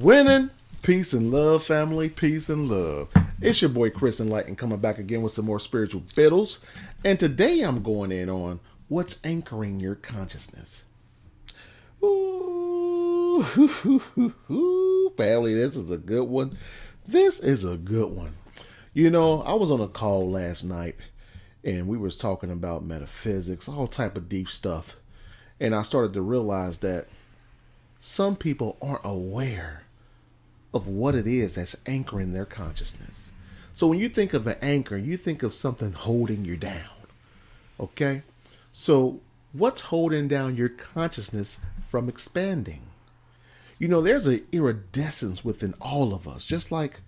Winning. Peace and love, family. Peace and love. It's your boy Chris Enlightened coming back again with some more spiritual fiddles. And today I'm going in on what's anchoring your consciousness. Ooh, family, this is a good one. This is a good one. You know, I was on a call last night and we was talking about metaphysics, all type of deep stuff. And I started to realize that some people aren't aware of what it is that's anchoring their consciousness. So when you think of an anchor, you think of something holding you down. Okay? So what's holding down your consciousness from expanding? You know, there's an iridescence within all of us, just like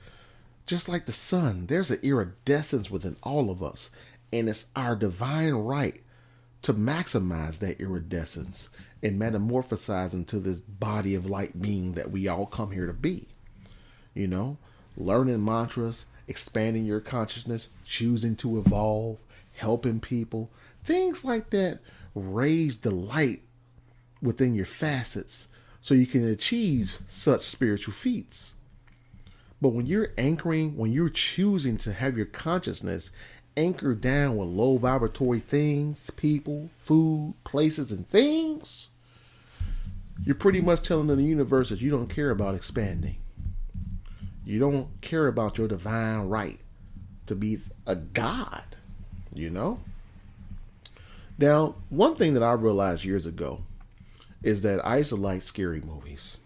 the sun. There's an iridescence within all of us, and it's our divine right to maximize that iridescence and metamorphosize into this body of light being that we all come here to be. You know, learning mantras, expanding your consciousness, choosing to evolve, helping people, things like that raise the light within your facets so you can achieve such spiritual feats. But when you're anchoring, when you're choosing to have your consciousness anchored down with low vibratory things, people, food, places, and things, you're pretty much telling the universe that you don't care about expanding. You don't care about your divine right to be a god, you know? Now, one thing that I realized years ago is that I used to like scary movies.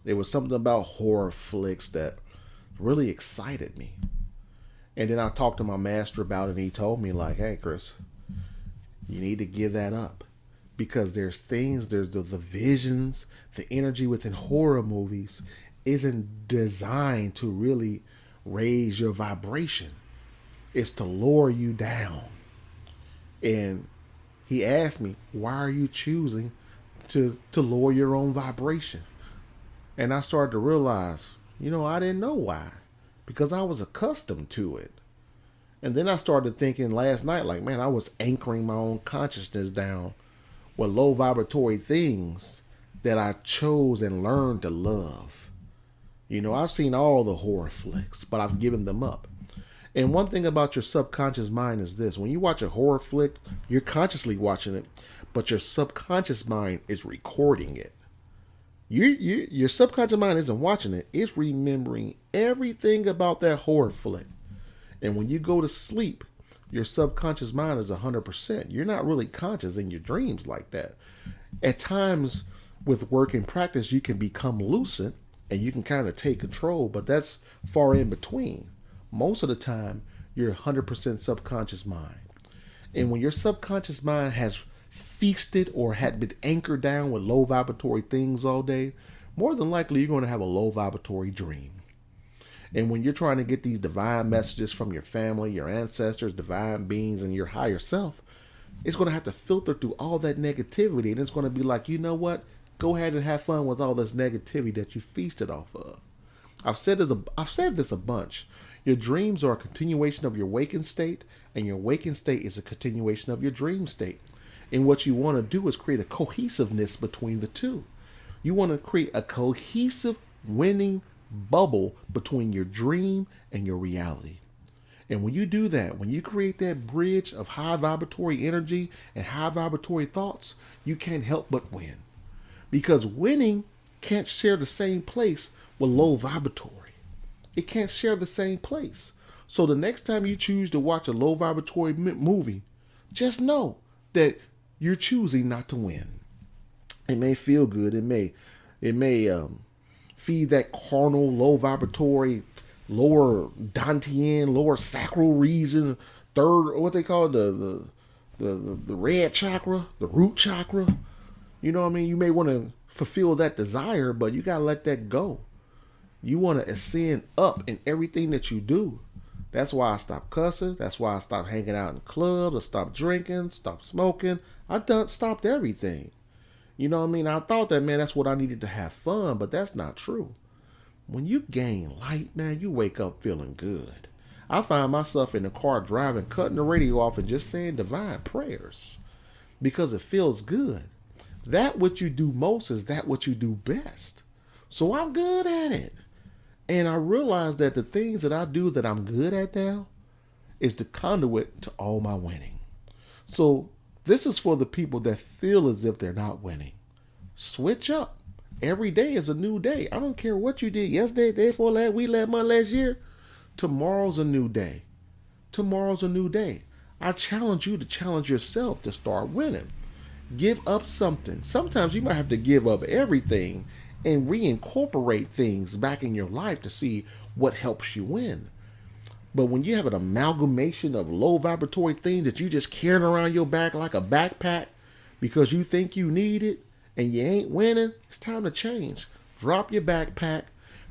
There was something about horror flicks that really excited me. And then I talked to my master about it and he told me like, hey, Chris, you need to give that up. Because there's the visions, the energy within horror movies isn't designed to really raise your vibration. It's to lower you down. And he asked me, why are you choosing to lower your own vibration? And I started to realize, you know, I didn't know why. Because I was accustomed to it. And then I started thinking last night, like, man, I was anchoring my own consciousness down with low vibratory things that I chose and learned to love. You know, I've seen all the horror flicks, but I've given them up. And one thing about your subconscious mind is this. When you watch a horror flick, you're consciously watching it, but your subconscious mind is recording it. Your subconscious mind isn't watching it. It's remembering everything about that horror flick. And when you go to sleep, your subconscious mind is 100%. You're not really conscious in your dreams like that. At times, with work and practice, you can become lucid and you can kind of take control, but that's far in between. Most of the time, you're 100% subconscious mind. And when your subconscious mind has feasted or had been anchored down with low vibratory things all day, more than likely you're going to have a low vibratory dream. And when you're trying to get these divine messages from your family, your ancestors, divine beings, and your higher self, it's going to have to filter through all that negativity. And it's going to be like, you know what? Go ahead and have fun with all this negativity that you feasted off of. I've said this a bunch. Your dreams are a continuation of your waking state, and your waking state is a continuation of your dream state. And what you want to do is create a cohesiveness between the two. You want to create a cohesive winning bubble between your dream and your reality. And when you do that, when you create that bridge of high vibratory energy and high vibratory thoughts, you can't help but win. Because winning can't share the same place with low vibratory. It can't share the same place. So the next time you choose to watch a low vibratory movie, just know that you're choosing not to win. It may feel good. It may feed that carnal, low vibratory, lower Dantian, lower sacral region, third, what they call it, the red chakra, the root chakra. You know what I mean? You may want to fulfill that desire, but you got to let that go. You want to ascend up in everything that you do. That's why I stopped cussing. That's why I stopped hanging out in clubs. I stopped drinking, stopped smoking. Stopped everything. You know what I mean? I thought that, man, that's what I needed to have fun, but that's not true. When you gain light, man, you wake up feeling good. I find myself in the car driving, cutting the radio off and just saying divine prayers because it feels good. That what you do most is that what you do best. So I'm good at it. And I realized that the things that I do that I'm good at now is the conduit to all my winning. So this is for the people that feel as if they're not winning. Switch up. Every day is a new day. I don't care what you did yesterday, day before last week, last month, last year. Tomorrow's a new day. Tomorrow's a new day. I challenge you to challenge yourself to start winning. Give up something. Sometimes you might have to give up everything and reincorporate things back in your life to see what helps you win. But when you have an amalgamation of low vibratory things that you just carrying around your back like a backpack because you think you need it and you ain't winning, it's time to change. Drop your backpack,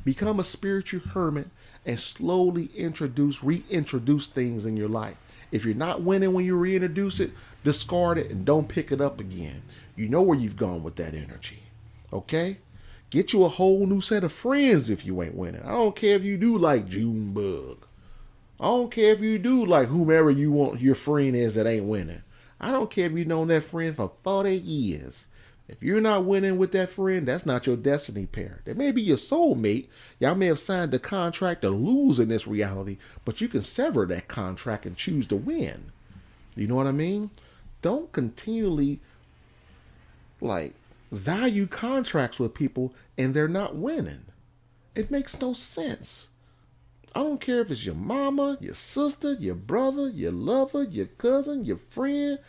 become a spiritual hermit, and slowly reintroduce things in your life. If you're not winning when you reintroduce it, discard it and don't pick it up again. You know where you've gone with that energy. Okay? Get you a whole new set of friends if you ain't winning. I don't care if you do like Junebug. I don't care if you do like whomever you want your friend is that ain't winning. I don't care if you've known that friend for 40 years. If you're not winning with that friend, that's not your destiny pair. They may be your soulmate. Y'all may have signed the contract to lose in this reality, but you can sever that contract and choose to win. You know what I mean? Don't continually value contracts with people and they're not winning. It makes no sense. I don't care if it's your mama, your sister, your brother, your lover, your cousin, your friend.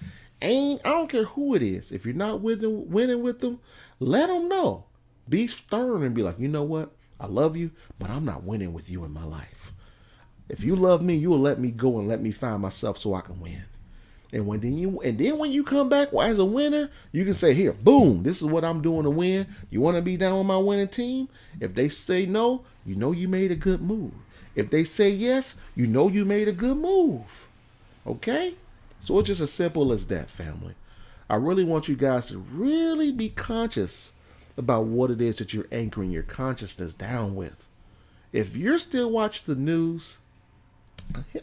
I don't care who it is. If you're not winning with them, let them know. Be stern and be like, you know what? I love you, but I'm not winning with you in my life. If you love me, you will let me go and let me find myself so I can win. And then when you come back as a winner, you can say, here, boom, this is what I'm doing to win. You want to be down on my winning team? If they say no, you know you made a good move. If they say yes, you know you made a good move. Okay? So it's just as simple as that, family. I really want you guys to really be conscious about what it is that you're anchoring your consciousness down with. If you're still watching the news,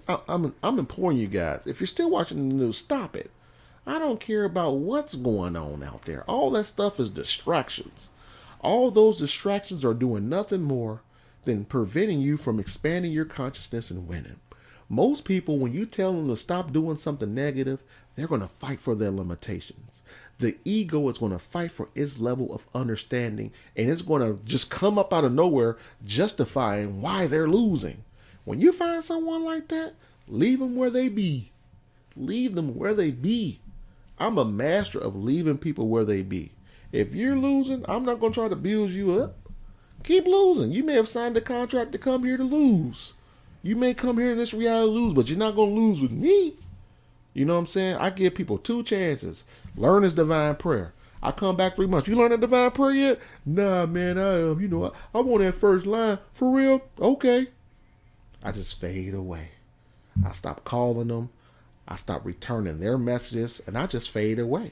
I'm imploring you guys, if you're still watching the news, stop it. I don't care about what's going on out there. All that stuff is distractions. All those distractions are doing nothing more than preventing you from expanding your consciousness and winning. Most people, when you tell them to stop doing something negative, they're going to fight for their limitations. The ego is going to fight for its level of understanding, and it's going to just come up out of nowhere justifying why they're losing. When you find someone like that, leave them where they be. Leave them where they be. I'm a master of leaving people where they be. If you're losing, I'm not going to try to build you up. Keep losing. You may have signed a contract to come here to lose. You may come here in this reality to lose, but you're not going to lose with me. You know what I'm saying? I give people 2 chances. Learn this divine prayer. I come back 3 months. You learn that divine prayer yet? Nah, man, I want that first line. For real? Okay. I just fade away. I stop calling them. I stop returning their messages, and I just fade away.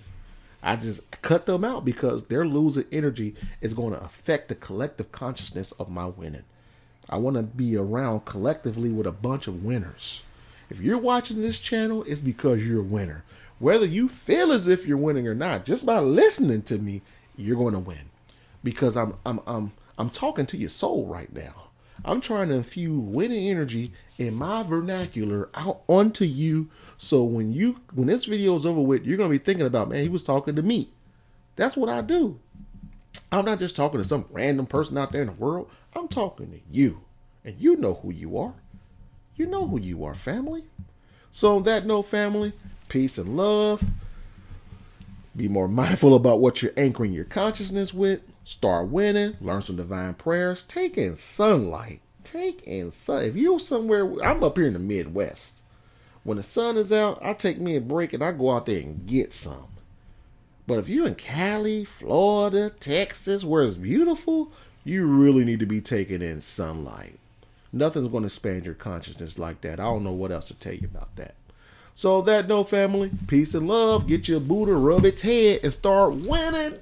I just cut them out because their losing energy is going to affect the collective consciousness of my winning. I want to be around collectively with a bunch of winners. If you're watching this channel, it's because you're a winner. Whether you feel as if you're winning or not, just by listening to me, you're going to win. Because I'm talking to your soul right now. I'm trying to infuse winning energy in my vernacular out onto you. So when this video is over with, you're going to be thinking about, man, he was talking to me. That's what I do. I'm not just talking to some random person out there in the world. I'm talking to you. And you know who you are. You know who you are, family. So on that note, family, peace and love. Be more mindful about what you're anchoring your consciousness with. Start winning. Learn some divine prayers. Take in sunlight. If you're somewhere, I'm up here in the Midwest. When the sun is out, I take me a break and I go out there and get some. But if you're in Cali, Florida, Texas, where it's beautiful, you really need to be taking in sunlight. Nothing's going to expand your consciousness like that. I don't know what else to tell you about that. So on that note, family, peace and love. Get your Buddha, rub its head, and start winning.